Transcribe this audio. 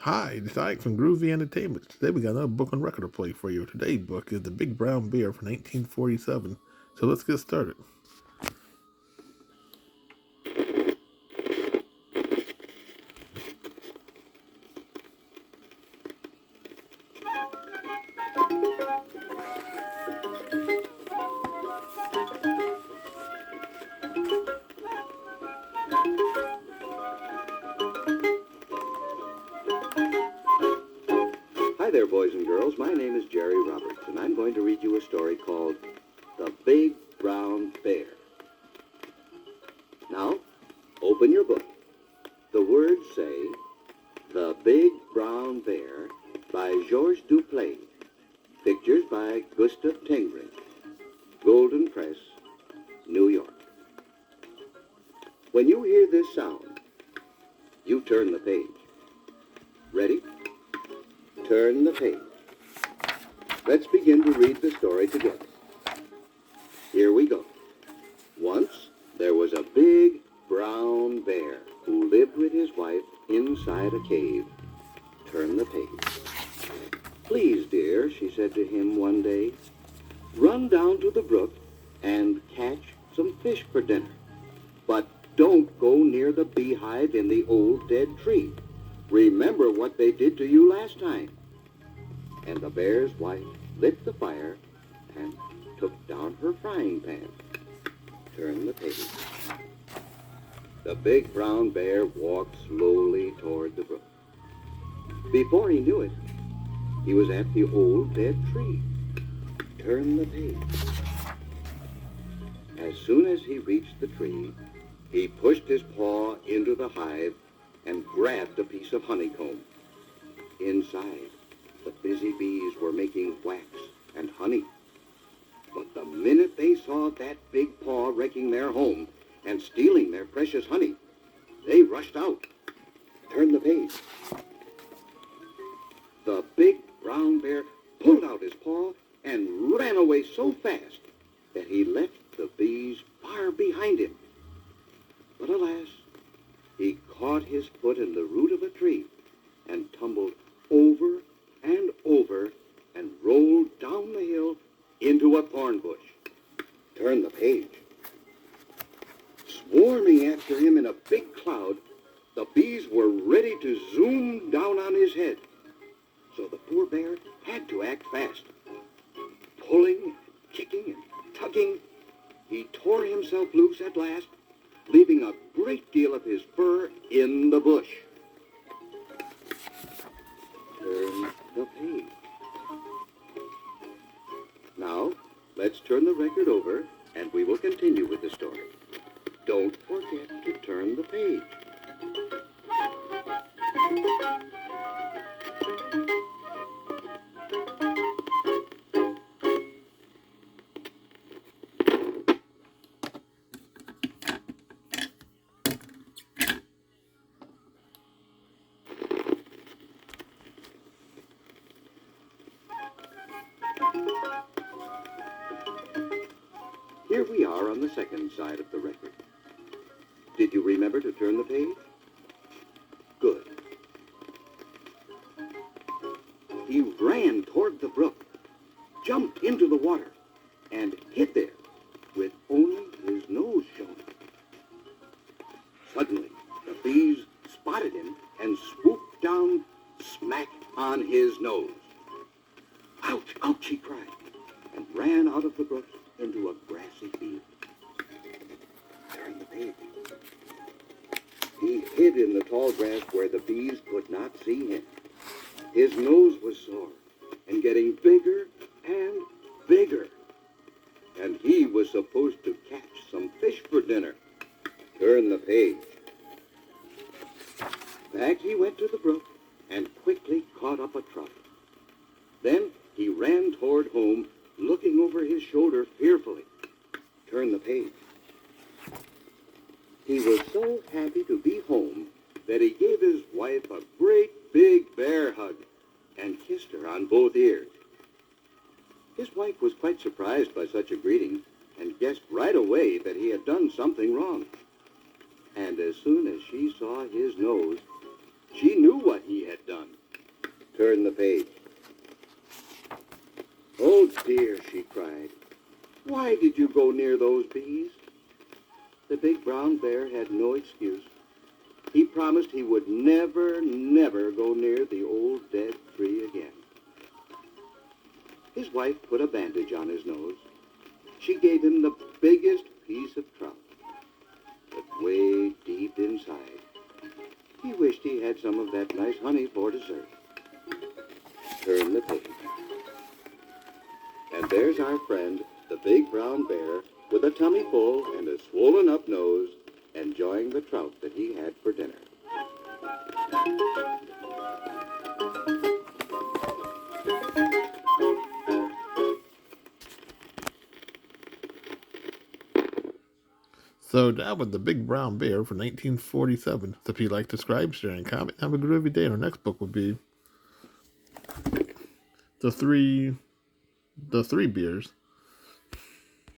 Hi, it's Ike from Groovy Entertainment. Today we got another book on record to play for you. Today's book is The Big Brown Bear from 1947. So let's get started. Hi there, boys and girls. My name is Jerry Roberts, and I'm going to read you a story called The Big Brown Bear. Now, open your book. The words say, The Big Brown Bear by Georges Duplaix. Pictures by Gustav Tengring. Golden Press, New York. When you hear this sound, you turn the page. Ready? Turn the page. Let's begin to read the story together. Here we go. Once there was a big brown bear who lived with his wife inside a cave. Turn the page. Please, dear, she said to him one day, run down to the brook and catch some fish for dinner. But don't go near the beehive in the old dead tree. Remember what they did to you last time. And the bear's wife lit the fire and took down her frying pan. Turn the page. The big brown bear walked slowly toward the brook. Before he knew it, he was at the old dead tree. Turn the page. As soon as he reached the tree, he pushed his paw into the hive and grabbed a piece of honeycomb. Inside, the busy bees were making wax and honey. But the minute they saw that big paw wrecking their home and stealing their precious honey, they rushed out. Turn the page. The big brown bear pulled out his paw and ran away so fast that he left the bees far behind him. But alas, he caught his foot in the root of a tree and tumbled over and over and rolled down the hill into a thorn bush. Turn the page. Swarming after him in a big cloud, the bees were ready to zoom down on his head. So the poor bear had to act fast. Pulling, kicking, and tugging, he tore himself loose at last, leaving a great deal of his fur in the bush. Turn the page. Now, let's turn the record over, and we will continue with the story. Don't forget to turn the page. Here we are on the second side of the record. Did you remember to turn the page? Good. He ran toward the brook, jumped into the water, and hid there with only his nose showing. Suddenly, the bees spotted him and swooped down smack on his nose. Ouch, ouch, he cried, and ran out of the brook into a grassy field. Turn the page. He hid in the tall grass where the bees could not see him. His nose was sore and getting bigger and bigger. And he was supposed to catch some fish for dinner. Turn the page. Back he went to the brook and quickly caught up a trout. Then he ran toward home, looking over his shoulder fearfully. Turn the page. He was so happy to be home that he gave his wife a great big bear hug and kissed her on both ears. His wife was quite surprised by such a greeting and guessed right away that he had done something wrong. And as soon as she saw his nose, she knew what he had done. Turn the page. Oh dear, she cried. Why did you go near those bees? The big brown bear had no excuse. He promised he would never, never go near the old dead tree again. His wife put a bandage on his nose. She gave him the biggest piece of trout. But way deep inside, he wished he had some of that nice honey for dessert. Turn the page. And there's our friend, the big brown bear, with a tummy full and a swollen up nose, enjoying the trout that he had for dinner. So that was The Big Brown Bear for 1947. So if you like to subscribe, share, and comment, have a groovy day. And our next book would be The Three Beers.